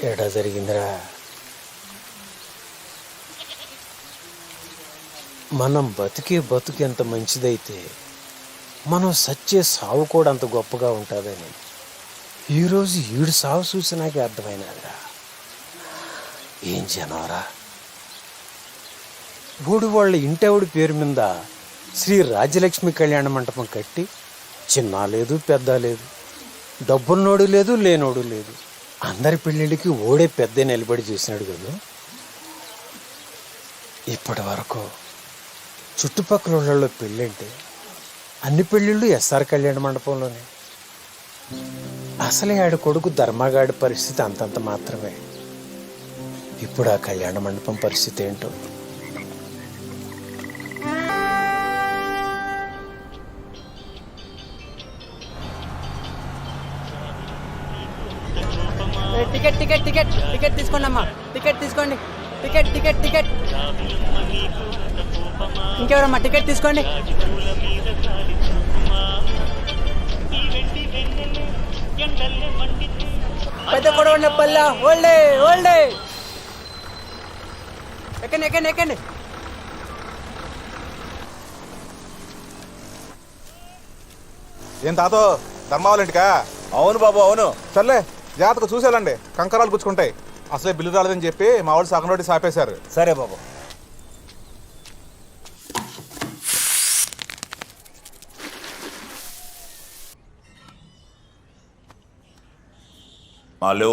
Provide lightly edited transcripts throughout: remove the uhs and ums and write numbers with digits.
ఏడా జరిగిందిరా? మనం బతుకు ఎంత మంచిదైతే మనం సచ్చే సావు కూడా అంత గొప్పగా ఉంటుందని ఈరోజు ఈడు సావు చూసినాకే అర్థమైనదిరా. ఏం జనవరా, ఊడి వాళ్ళ ఇంటెవడి పేరు మీద శ్రీ రాజ్యలక్ష్మి కళ్యాణ మంటపం కట్టి చిన్న లేదు పెద్ద లేదు, డబ్బున్నోడు లేదు లేనోడు లేదు, అందరి పెళ్ళిళ్ళకి ఓడే పెద్ద నిలబడి చేసినాడు కదా. ఇప్పటి వరకు చుట్టుపక్కల వాళ్ళలో పెళ్ళంటే అన్ని పెళ్ళిళ్ళు ఎస్ఆర్ కళ్యాణ మండపంలోనే. అసలే ఆడి కొడుకు ధర్మగాడి పరిస్థితి అంతంత మాత్రమే. ఇప్పుడు ఆ కళ్యాణ మండపం పరిస్థితి ఏంటో. టికెట్ టికెట్ టికెట్ టికెట్ తీసుకోండి అమ్మా, టికెట్ తీసుకోండి, టికెట్ టికెట్ టికెట్. ఇంకెవరమ్మా టికెట్ తీసుకోండి. పెద్ద కొడవండి పల్ల ఓల్డే ఓల్డే. ఎక్కండి ఎక్కండి ఎక్కండి. ఏం తాతో ధర్మావాలింటికా? అవును బాబు అవును. సర్లే జాతకు చూసేయాలండి, కంకరాలు గుచ్చుకుంటాయి. అసలే బిల్లు రాలేదని చెప్పి మా వాళ్ళు సగం నోటి సాపేశారు. సరే బాబు. Hello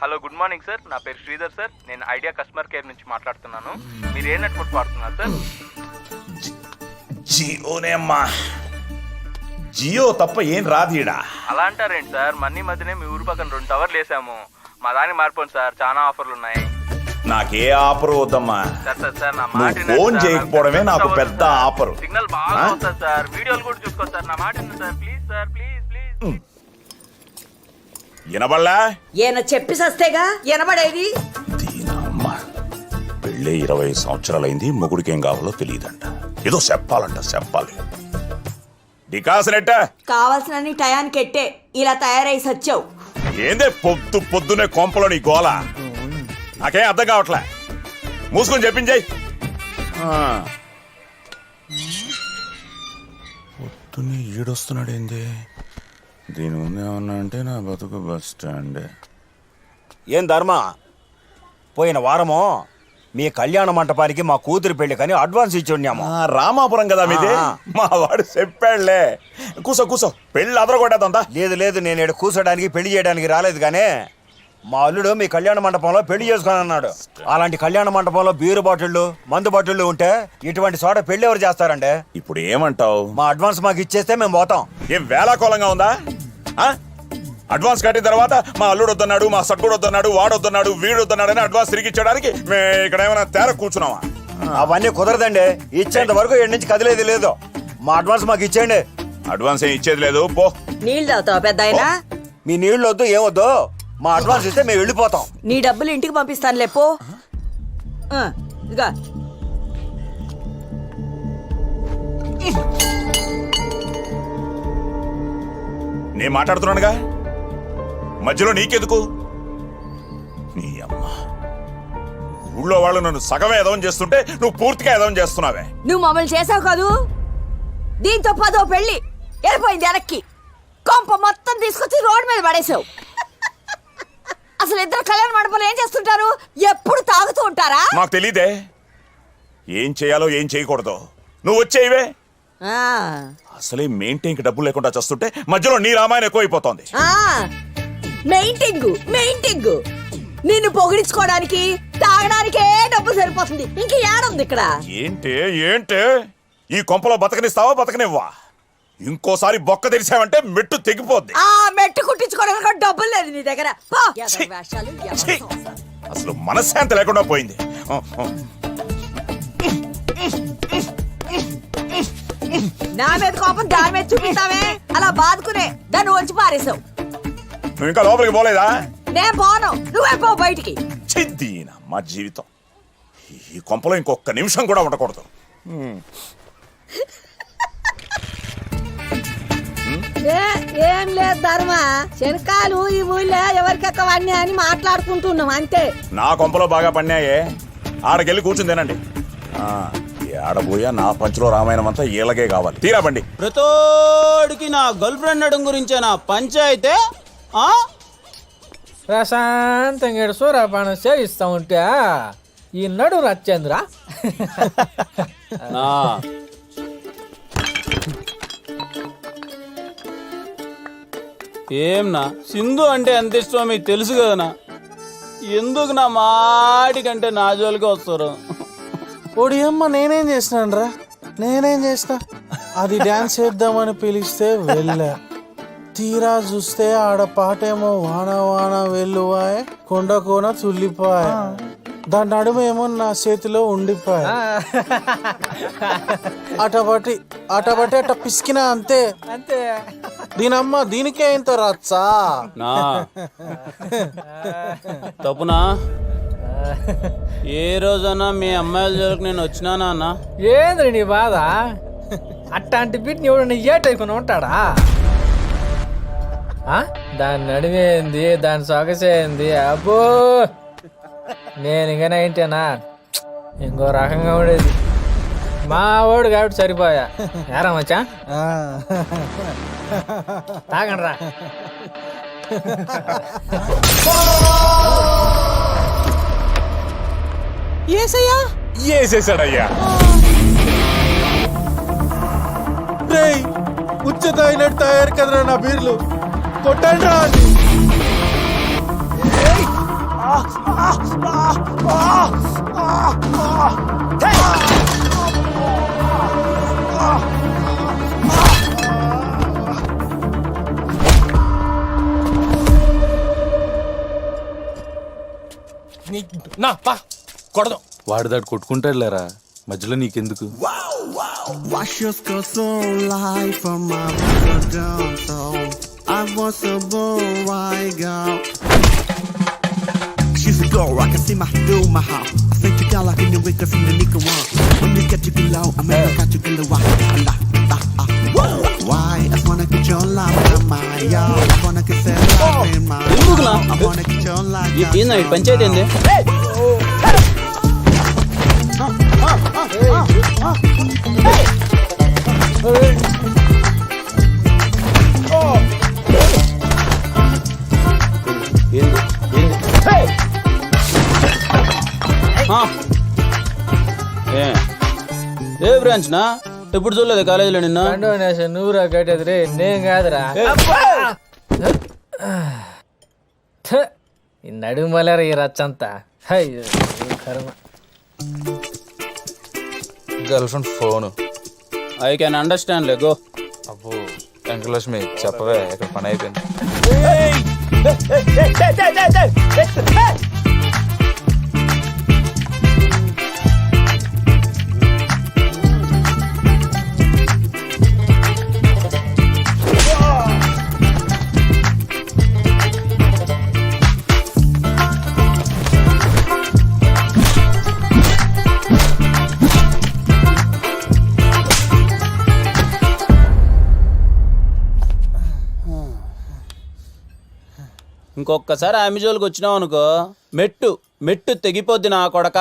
hello, good morning sir. నా పేరు శ్రీధర్ సార్. నేను ఐడియా కస్టమర్ కేర్ నుంచి మాట్లాడుతున్నాను. మీరు ఏ నెట్వర్క్ వాడుతున్నారు సార్? జియోనే అమ్మా. జియో తప్ప ఏం రాదీడా. అలా అంటారేంటి సార్? మన్నీ మధ్యనే మీ ఊరు పక్కన 2 టవర్లు వేసాము. మా దానికి మారిపోండి సార్, చాలా ఆఫర్లు ఉన్నాయి. నాకే ఆఫర్ వద్దమ్మా. సార్ సార్ సార్ నా నువ్వు మాట వినండి ఫోన్ సార్. చేయకపోవడమే నాకు పెద్ద ఆఫర్. సిగ్నల్ బాగా వస్తుంది సార్, వీడియోలు కూడా చూసుకోండి సార్. నా మాట వినండి sir, please sir, please please. వినబడలా? ఈయన చెప్పి సస్తేగా వినబడేది. దీనమ్మా, పెళ్ళి 20 సంవత్సరాలైంది, మొగుడికి ఏం కావాలో తెలియదంట. ఏదో చెప్పాలి. డికాసనెట్ట కావాల్సిన టయానికి ఎట్టే ఇలా తయారై సచ్చావు. ఏందే పొద్దునే కొంపలో నీ గోల? నాకేం అర్థం కావట్లే. మూసుకొని చెప్పించాయి. పొద్దున్నే ఈడొస్తున్నాడు ఏంది? దీని ముందు ఏమన్నా అంటే నా బతుకు బస్ స్టాండ్. ఏం ధర్మ, పోయిన వారము మీ కళ్యాణ మంటపానికి మా కూతురు పెళ్లి కానీ అడ్వాన్స్ ఇచ్చి ఉన్నాము. రామాపురం కదా మీది? మా వాడు చెప్పాడులే. కూసో పెళ్ళి అదరగొట్టేద్దా? లేదు నేను ఇక్కడ కూర్చోడానికి పెళ్లి చేయడానికి రాలేదు, కానీ మా అల్లుడు మీ కళ్యాణ మండపంలో పెళ్లి చేసుకొని అన్నాడు. అలాంటి కళ్యాణ మండపంలో బీరు బాటిళ్ళు మందు బాటిళ్ళు ఉంటే ఇటువంటి చోట పెళ్లి ఎవరు చేస్తారంటే? ఇప్పుడు ఏమంటావు? మా అడ్వాన్స్ మాకు ఇచ్చేస్తే మేము పోతాం. ఏం వేలాకోలంగా ఉందా? అడ్వాన్స్ కట్టిన తర్వాత మా అల్లుడు వద్దన్నాడు, మా సట్టుడు వద్దన్నాడు, వాడు వద్దన్నాడు, వీడు వద్దన్నాడు అని అడ్వాన్స్ తిరిగి ఇచ్చడానికి మేము ఇక్కడ ఏమైనా తేర కూర్చున్నావా? అవన్నీ కుదరదండి. ఇచ్చేంత వరకు ఇక్కడి నుంచి కదిలేదు లేదు. మా అడ్వాన్స్ మాకు ఇచ్చేయండి. అడ్వాన్స్ ఏం ఇచ్చేది లేదు, పో. నీళ్ళు తాగుతావు పెద్ద ఆయన? మీ నీళ్ళు వద్దు ఏమొద్దు, మా అడ్వాన్స్ ఇస్తే మేము వెళ్ళిపోతాం. నీ డబ్బులు ఇంటికి పంపిస్తాను లేపో. ఇదిగా నేను మాట్లాడుతున్నానుగా, మధ్యలో నీకెందుకు? నీ అమ్మ, ఊళ్ళో వాళ్ళు నన్ను సగమే ఎదవం చేస్తుంటే నువ్వు పూర్తిగా ఎదవం చేస్తున్నావే. నువ్వు మమ్మల్ని చేసావు కాదు, దీంతో 10వ పెళ్లి వెళ్ళిపోయింది వెనక్కి. కొంప మొత్తం తీసుకొచ్చి రోడ్డు మీద పడేసావు. అసలు ఇద్దరు కళ్యాణ మండపంలో ఏం చేస్తుంటారు? ఎప్పుడు తాగుతూ ఉంటారా? నాకు తెలీదే ఏం చేయాలో ఏం చేయకూడదు. నువ్వు వచ్చేవే. అసలే మెయింటైన్కి డబ్బులు లేకుండా చేస్తుంటే మధ్యలో నీ రామాయణం ఎక్కువైపోతోంది. మెయింటింగ్ నిన్ను పొగిడించుకోవడానికి తాగడానికే డబ్బు సరిపోతుంది, ఇంక ఏడుంది ఇక్కడ? ఏంటే ఈ కొంపలో బతకనిస్తావా బతకనివ్వా? ఇంకోసారి బొక్క తెరిచావంటే మెట్టు తెగిపోద్ది. మెట్టు కుట్టించుకోవడానికి డబ్బులు లేదు నీ దగ్గర. అసలు మనశ్శాంతి లేకుండా పోయింది. నా మీద కోపం దాని మీద చూపిస్తావే, అలా బాదుకునే దాన్ని వచ్చి పారేసావు. నువ్వు ఇంకా లోపలికి పోలేదా? నేను పోను, నువ్వే పో బయటికి. చిద్దీనా మా జీవితం. ఈ కొంపలో ఇంకొక నిమిషం కూడా ఉండకూడదు. ఏం లేదు ధర్మ శనకాలు ఈ ఊళ్ళో ఎవరికెక్కవన్నీ అని మాట్లాడుకుంటున్నాం అంతే. నా కొంపలో బాగా పన్నాయే, ఆడకెళ్ళి కూర్చుని తినండి. ఆడబోయా నా పంచులో రామాయణం అంతా ఈలగే కావాలి. తీరా బండి. ప్రతోడికి నా గర్ల్ ఫ్రెండ్ అడం గురించే నా పంచాయితే. ప్రశాంతంగా సూర్యపానం సేవిస్తా ఉంటే ఈ నడు రచ్చేంద్ర. ఏంనా సింధు అంటే ఎంత ఇష్టమో మీకు తెలుసు కదనా. ఎందుకు నా మాటి కంటే నా జోలికి వస్తారు? ఓడి అమ్మ నేనేం చేసినాను రా, నేనేం చేసిన? అది డాన్స్ చేద్దామని పిలిస్తే వెళ్ళా, తీరా చూస్తే ఆడ పాటేమో వాన వాన వెల్లువాయ్ కొండ కోన తుల్లిపాయ, దాని నడుమేమో నా చేతిలో ఉండిపోయా. అటబట్టి అట పిసికినా అంతే అంతే. దీనమ్మ దీనికే ఇంత రచ్చా? నా తప్పునా? ఏ రోజన్నా మీ అమ్మాయిల జోలికి నేను వచ్చినానా అన్న? ఏంద్రి నీ బాధ? అట్లాంటి బిడ్ని ఎవడన్నా ఏటైకుని ఉంటాడా? దాని నడిమేంది, దాని సొగసేంది, అబ్బో నేను ఇంకా నైంటేనా ఇంకో రకంగా ఉండేది. మా వాడు కాబట్టి సరిపోయా. ఏరా మచ్చా తాగండి రా. ఏసేసాడయ్యా. రేయ్ ఉచ్చ తాగినట్టు తయారు కదరా నా బీర్లు, కొట్టండి రా. వాడిదాడు కొట్టుకుంటాడు లేరా, మధ్యలో నీకెందుకు? She's a girl, I can see my through my house. I think you got like in the wicker from the nickel one. When you get you low, I mean, I got you in the why? I wanna get your life in my yard. I wanna get that life in my yard. I wanna get your life in my yard. Panchayat ఏంది? ఏ branch నా ఎప్పుడు చూడలేదు కాలేజీలో నిన్న? నువ్వురా కట్టేది రే, నేను కాదురా. ఈ నడుము మలేరా ఈ రచ్చంతా. అయ్యో కర్మ. Girl friend phone. I can understand లే, గో. అబ్బో వెంకటలక్ష్మి చెప్పవే, ఇక్కడ పని అయిపోయింది. ఇంకొకసారి ఆమె జోలికి వచ్చినావు అనుకో, మెట్టు తెగిపోద్ది నా కొడక.